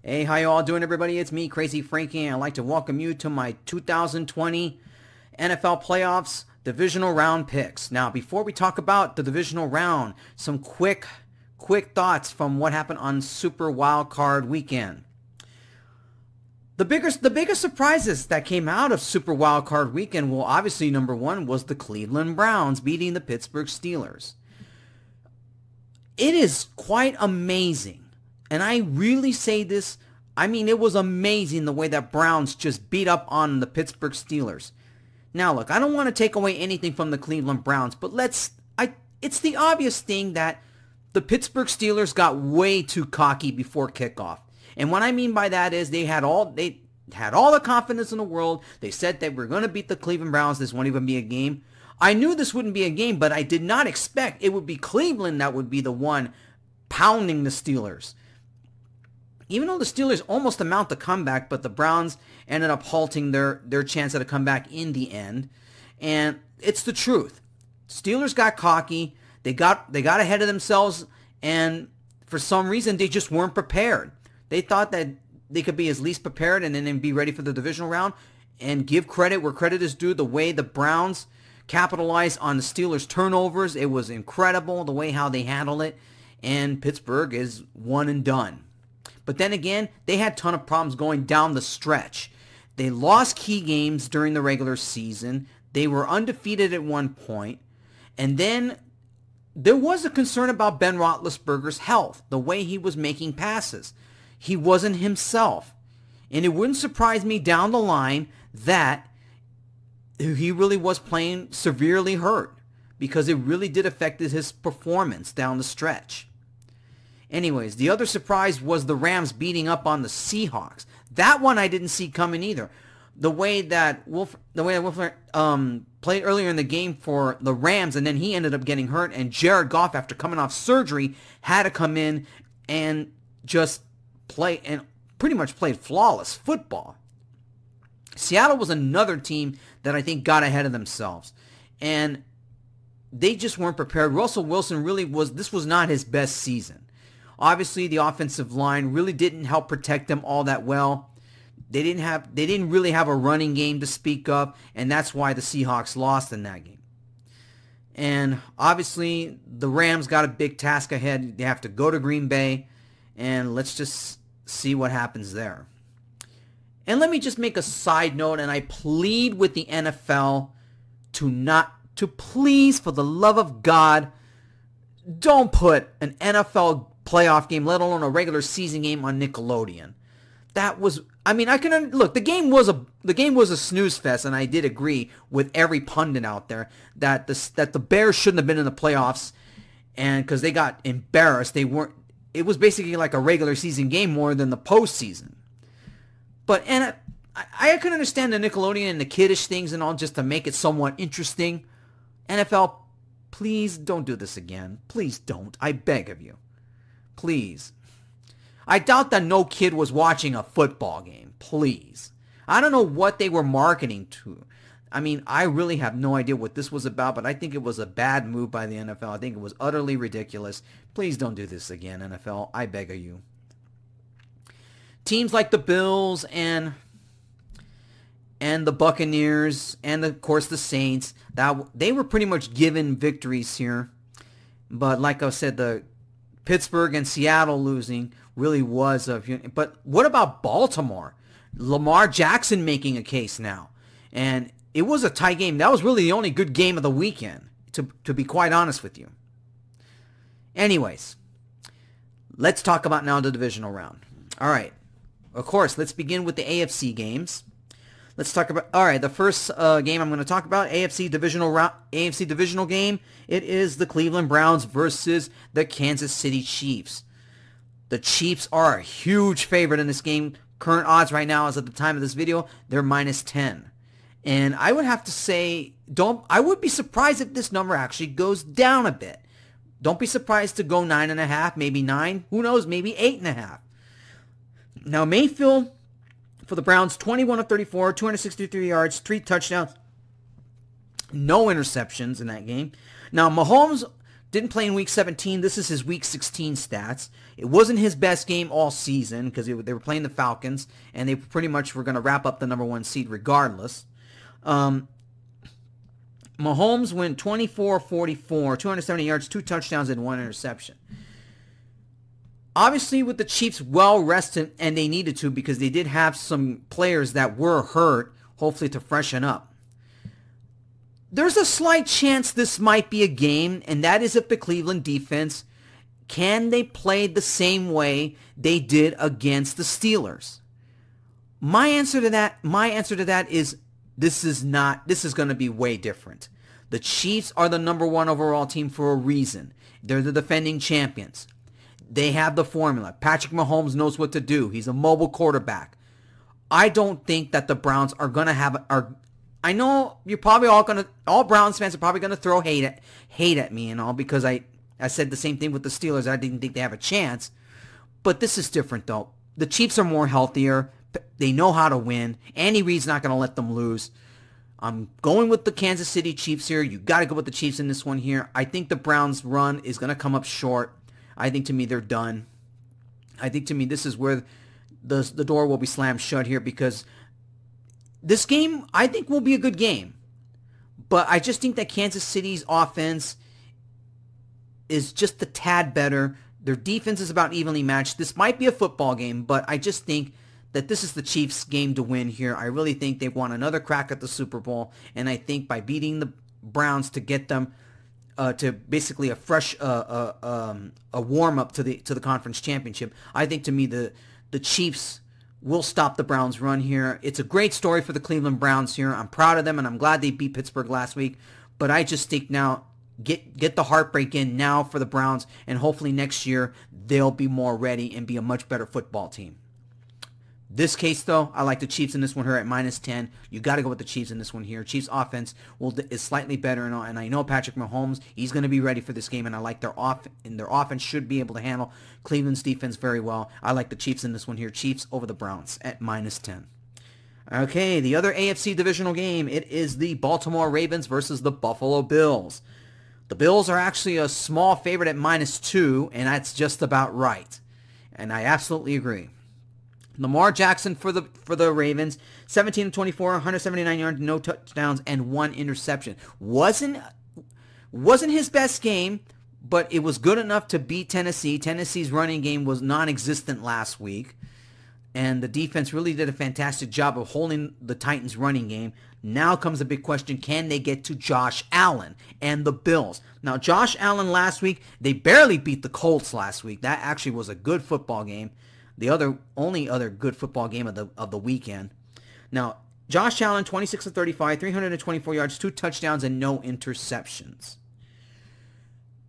Hey, how you all doing, everybody? It's me, Crazyfrankie, and I'd like to welcome you to my 2020 NFL Playoffs Divisional Round picks. Now, before we talk about the Divisional Round, some quick thoughts from what happened on Super Wild Card Weekend. The biggest surprises that came out of Super Wild Card Weekend, well, obviously, number one was the Cleveland Browns beating the Pittsburgh Steelers. It is quite amazing. And I really say this, I mean, it was amazing the way that Browns just beat up on the Pittsburgh Steelers. Now, look, I don't want to take away anything from the Cleveland Browns, but it's the obvious thing that the Pittsburgh Steelers got way too cocky before kickoff. And what I mean by that is they had all the confidence in the world. They said they were going to beat the Cleveland Browns. This won't even be a game. I knew this wouldn't be a game, but I did not expect it would be Cleveland that would be the one pounding the Steelers. Even though the Steelers almost amount to comeback, but the Browns ended up halting their chance at a comeback in the end. And it's the truth. Steelers got cocky. They got ahead of themselves, and for some reason they just weren't prepared. They thought that they could be as least prepared and then be ready for the divisional round. And give credit where credit is due. The way the Browns capitalized on the Steelers' turnovers, it was incredible the way how they handled it. And Pittsburgh is one and done. But then again, they had a ton of problems going down the stretch. They lost key games during the regular season. They were undefeated at one point. And then there was a concern about Ben Roethlisberger's health, the way he was making passes. He wasn't himself. And it wouldn't surprise me down the line that he really was playing severely hurt, because it really did affect his performance down the stretch. Anyways, the other surprise was the Rams beating up on the Seahawks. That one I didn't see coming either. The way that Wolf played earlier in the game for the Rams, and then he ended up getting hurt, and Jared Goff, after coming off surgery, had to come in and just play, and pretty much played flawless football. Seattle was another team that I think got ahead of themselves, and they just weren't prepared. Russell Wilson this was not his best season. Obviously, the offensive line really didn't help protect them all that well. They didn't really have a running game to speak of, and that's why the Seahawks lost in that game. And obviously, the Rams got a big task ahead. They have to go to Green Bay, and let's just see what happens there. And let me just make a side note, and I plead with the NFL to please, for the love of God, don't put an NFL playoff game, let alone a regular season game, on Nickelodeon. That was, I mean, look, the game was a snooze fest, and I did agree with every pundit out there that the Bears shouldn't have been in the playoffs, and because they got embarrassed. It was basically like a regular season game more than the postseason. But I can understand the Nickelodeon and the kiddish things and all, just to make it somewhat interesting. NFL, please don't do this again. Please don't. I beg of you. Please. I doubt that no kid was watching a football game. Please. I don't know what they were marketing to. I mean, I really have no idea what this was about, but I think it was a bad move by the NFL. I think it was utterly ridiculous. Please don't do this again, NFL. I beg of you. Teams like the Bills and the Buccaneers and, of course, the Saints, they were pretty much given victories here. But like I said, the Pittsburgh and Seattle losing really was but what about Baltimore? Lamar Jackson making a case now. And it was a tight game. That was really the only good game of the weekend, to be quite honest with you. Anyways, let's talk about now the divisional round. All right. Of course, let's begin with the AFC games. Let's talk about, all right, the first game I'm going to talk about, AFC Divisional game. It is the Cleveland Browns versus the Kansas City Chiefs. The Chiefs are a huge favorite in this game. Current odds right now, as at the time of this video, they're -10. And I would have to say, I would be surprised if this number actually goes down a bit. Don't be surprised to go 9.5, maybe 9. Who knows, maybe 8.5. Now, Mayfield, for the Browns, 21 of 34, 263 yards, 3 touchdowns, no interceptions in that game. Now, Mahomes Didn't play in Week 17. This is his Week 16 stats. It wasn't his best game all season because they were playing the Falcons, and they pretty much were going to wrap up the #1 seed regardless. Mahomes went 24-44, 270 yards, 2 touchdowns, and 1 interception. Obviously, with the Chiefs well rested, and they needed to because they did have some players that were hurt, hopefully to freshen up. There's a slight chance this might be a game, and that is if the Cleveland defense, can they play the same way they did against the Steelers? My answer to that is this is going to be way different. The Chiefs are the #1 overall team for a reason. They're the defending champions. They have the formula. Patrick Mahomes knows what to do. He's a mobile quarterback. I don't think that the Browns are going to have I know you're probably all Browns fans are probably going to throw hate at me and all because I said the same thing with the Steelers. I didn't think they have a chance. But this is different though. The Chiefs are more healthier. They know how to win. Andy Reid's not going to let them lose. I'm going with the Kansas City Chiefs here. You got to go with the Chiefs in this one here. I think the Browns' run is going to come up short. I think to me they're done. I think to me this is where the door will be slammed shut here because this game I think will be a good game. But I just think that Kansas City's offense is just a tad better. Their defense is about evenly matched. This might be a football game, but I just think that this is the Chiefs' game to win here. I really think they want another crack at the Super Bowl, and I think by beating the Browns to get them to basically a fresh a warm-up to the conference championship, I think to me the Chiefs will stop the Browns' run here. It's a great story for the Cleveland Browns here. I'm proud of them, and I'm glad they beat Pittsburgh last week, but I just think now get the heartbreak in now for the Browns, and hopefully next year they'll be more ready and be a much better football team. This case, though, I like the Chiefs in this one here at -10. You got to go with the Chiefs in this one here. Chiefs' offense is slightly better, and I know Patrick Mahomes, he's going to be ready for this game, and I like their offense should be able to handle Cleveland's defense very well. I like the Chiefs in this one here. Chiefs over the Browns at -10. Okay, the other AFC Divisional game, it is the Baltimore Ravens versus the Buffalo Bills. The Bills are actually a small favorite at -2, and that's just about right. And I absolutely agree. Lamar Jackson for the Ravens, 17-24, 179 yards, no touchdowns, and 1 interception. Wasn't his best game, but it was good enough to beat Tennessee. Tennessee's running game was non-existent last week, and the defense really did a fantastic job of holding the Titans' running game. Now comes the big question, can they get to Josh Allen and the Bills? Now, Josh Allen last week, they barely beat the Colts last week. That actually was a good football game. The only other good football game of the weekend. Now, Josh Allen, 26-35, 324 yards, 2 touchdowns, and no interceptions.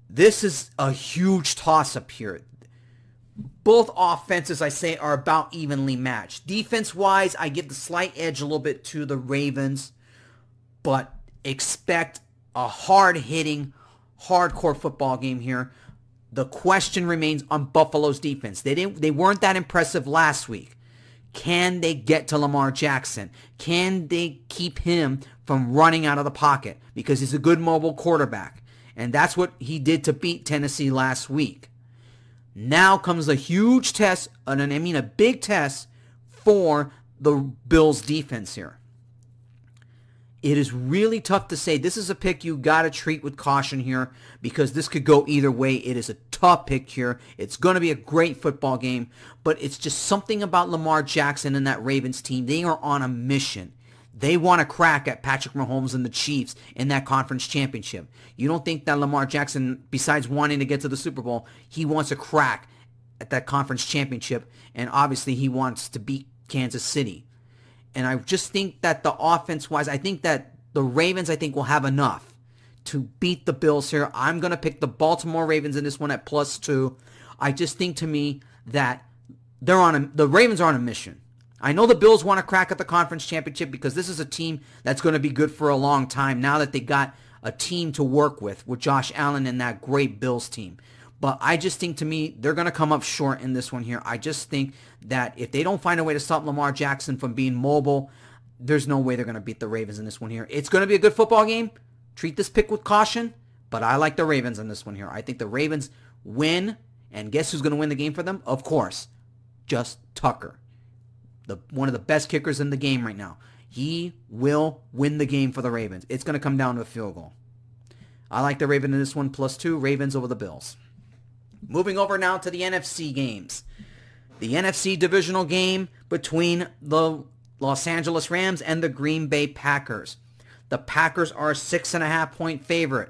This is a huge toss-up here. Both offenses, I say, are about evenly matched. Defense-wise, I give the slight edge a little bit to the Ravens, but expect a hard-hitting, hardcore football game here. The question remains on Buffalo's defense. They weren't that impressive last week. Can they get to Lamar Jackson? Can they keep him from running out of the pocket? Because he's a good mobile quarterback. And that's what he did to beat Tennessee last week. Now comes a huge test, a big test for the Bills defense here. It is really tough to say. This is a pick you got to treat with caution here because this could go either way. It is a tough pick here. It's going to be a great football game, but it's just something about Lamar Jackson and that Ravens team. They are on a mission. They want to crack at Patrick Mahomes and the Chiefs in that conference championship. You don't think that Lamar Jackson, besides wanting to get to the Super Bowl, he wants a crack at that conference championship, and obviously he wants to beat Kansas City. And I just think that the offense-wise, I think that the Ravens, will have enough to beat the Bills here. I'm going to pick the Baltimore Ravens in this one at +2. I just think to me that the Ravens are on a mission. I know the Bills want to crack at the conference championship because this is a team that's going to be good for a long time now that they got a team to work with Josh Allen and that great Bills team. But I just think, to me, they're going to come up short in this one here. I just think that if they don't find a way to stop Lamar Jackson from being mobile, there's no way they're going to beat the Ravens in this one here. It's going to be a good football game. Treat this pick with caution. But I like the Ravens in this one here. I think the Ravens win, and guess who's going to win the game for them? Of course, just Tucker, one of the best kickers in the game right now. He will win the game for the Ravens. It's going to come down to a field goal. I like the Ravens in this one, +2, Ravens over the Bills. Moving over now to the NFC games. The NFC Divisional Game between the Los Angeles Rams and the Green Bay Packers. The Packers are a 6.5-point favorite,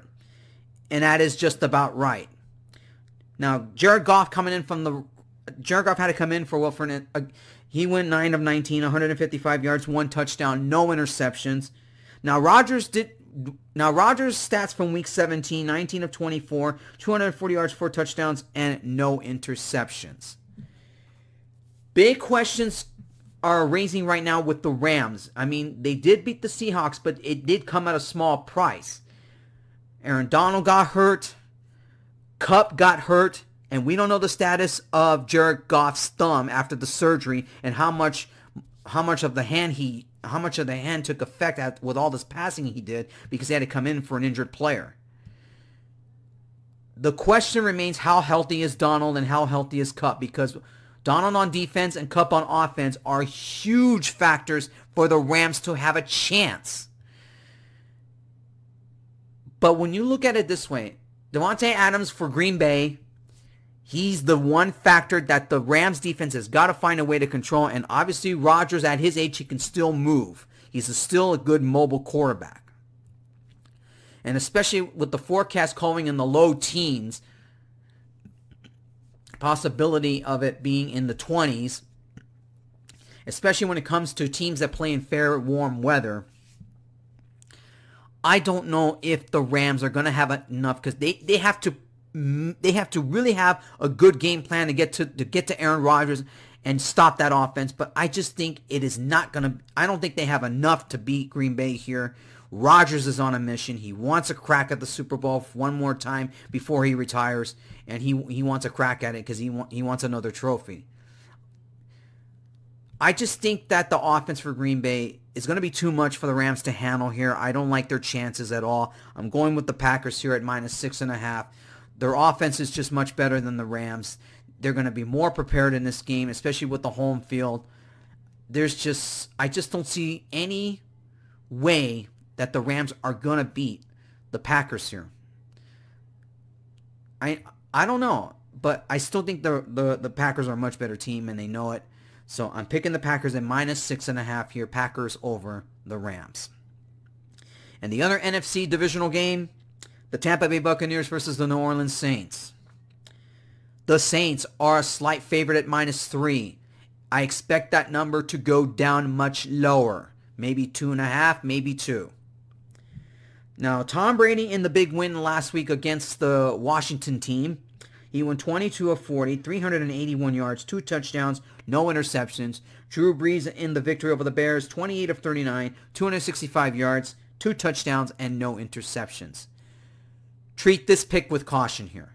and that is just about right. Now, Jared Goff had to come in for he went 9 of 19, 155 yards, 1 touchdown, no interceptions. Now Rodgers' stats from Week 17, 19 of 24, 240 yards, 4 touchdowns, and no interceptions. Big questions are raising right now with the Rams. I mean, they did beat the Seahawks, but it did come at a small price. Aaron Donald got hurt. Kupp got hurt. And we don't know the status of Jared Goff's thumb after the surgery and how much of the hand took effect with all this passing he did, because he had to come in for an injured player. The question remains, how healthy is Donald and how healthy is Kupp? Because Donald on defense and Kupp on offense are huge factors for the Rams to have a chance. But when you look at it this way, Davante Adams for Green Bay, he's the one factor that the Rams defense has got to find a way to control. And obviously Rodgers, at his age, he can still move. He's still a good mobile quarterback. And especially with the forecast calling in the low teens, possibility of it being in the 20s, especially when it comes to teams that play in fair, warm weather, I don't know if the Rams are going to have enough, because they have to really have a good game plan to get to Aaron Rodgers and stop that offense. But I just think it is not going to. I don't think they have enough to beat Green Bay here. Rodgers is on a mission. He wants a crack at the Super Bowl one more time before he retires, and he wants a crack at it because he wants another trophy. I just think that the offense for Green Bay is going to be too much for the Rams to handle here. I don't like their chances at all. I'm going with the Packers here at -6.5. Their offense is just much better than the Rams. They're going to be more prepared in this game, especially with the home field. I just don't see any way that the Rams are going to beat the Packers here. I don't know, but I still think the Packers are a much better team, and they know it. So I'm picking the Packers at -6.5 here. Packers over the Rams. And the other NFC divisional game, the Tampa Bay Buccaneers versus the New Orleans Saints. The Saints are a slight favorite at -3. I expect that number to go down much lower. Maybe 2.5, maybe 2. Now, Tom Brady in the big win last week against the Washington team. He went 22 of 40, 381 yards, 2 touchdowns, no interceptions. Drew Brees in the victory over the Bears, 28 of 39, 265 yards, 2 touchdowns, and no interceptions. Treat this pick with caution here.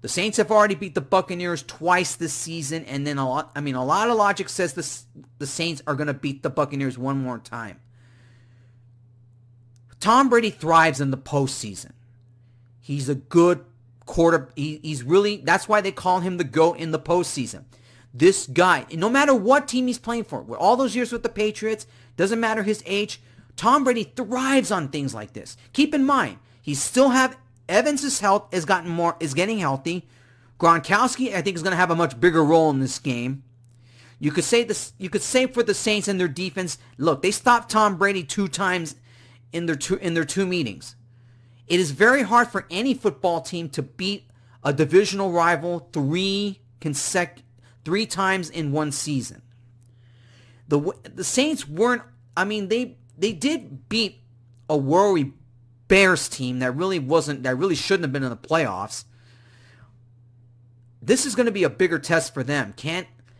The Saints have already beat the Buccaneers twice this season, and then a lot of logic says the Saints are going to beat the Buccaneers one more time. Tom Brady thrives in the postseason. He's a good he's really, that's why they call him the GOAT in the postseason. This guy, no matter what team he's playing for, all those years with the Patriots, doesn't matter his age, Tom Brady thrives on things like this. Keep in mind, Evans' health is getting healthy. Gronkowski, I think, is going to have a much bigger role in this game. You could say for the Saints and their defense, look, they stopped Tom Brady 2 times in their two meetings. It is very hard for any football team to beat a divisional rival 3 times in one season. The Saints weren't, they did beat a worry Bears team that really shouldn't have been in the playoffs. This is going to be a bigger test for them,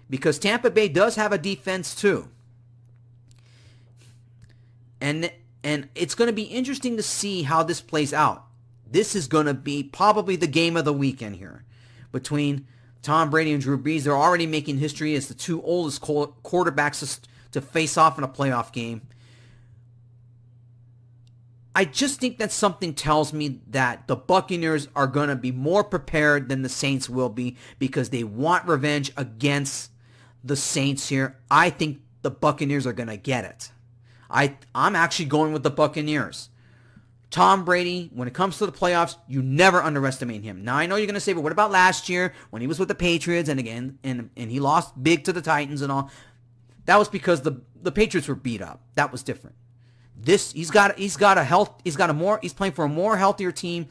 because Tampa Bay does have a defense too. And it's going to be interesting to see how this plays out. This is going to be probably the game of the weekend here between Tom Brady and Drew Brees. They're already making history as the 2 oldest quarterbacks to face off in a playoff game. I just think that something tells me that the Buccaneers are going to be more prepared than the Saints will be because they want revenge against the Saints here. I think the Buccaneers are going to get it. I'm actually going with the Buccaneers. Tom Brady, when it comes to the playoffs, you never underestimate him. Now, I know you're going to say, but what about last year when he was with the Patriots and he lost big to the Titans and all? That was because the Patriots were beat up. That was different. He's playing for a more healthier team.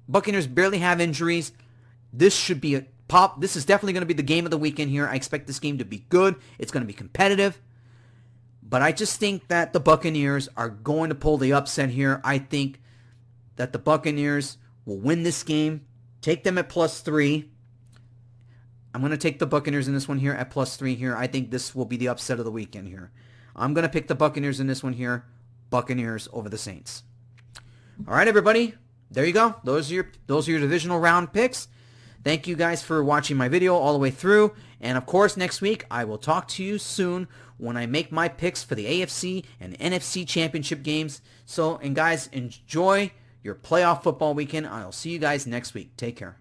Buccaneers barely have injuries. This should be this is definitely going to be the game of the weekend here. I expect this game to be good. It's going to be competitive. But I just think that the Buccaneers are going to pull the upset here. I think that the Buccaneers will win this game. Take them at +3. I'm going to take the Buccaneers in this one here at +3 here. I think this will be the upset of the weekend here. I'm going to pick the Buccaneers in this one here. Buccaneers over the Saints. All right, everybody. There you go. Those are your divisional round picks. Thank you guys for watching my video all the way through. And of course, next week, I will talk to you soon when I make my picks for the AFC and NFC championship games. And guys, enjoy your playoff football weekend. I'll see you guys next week. Take care.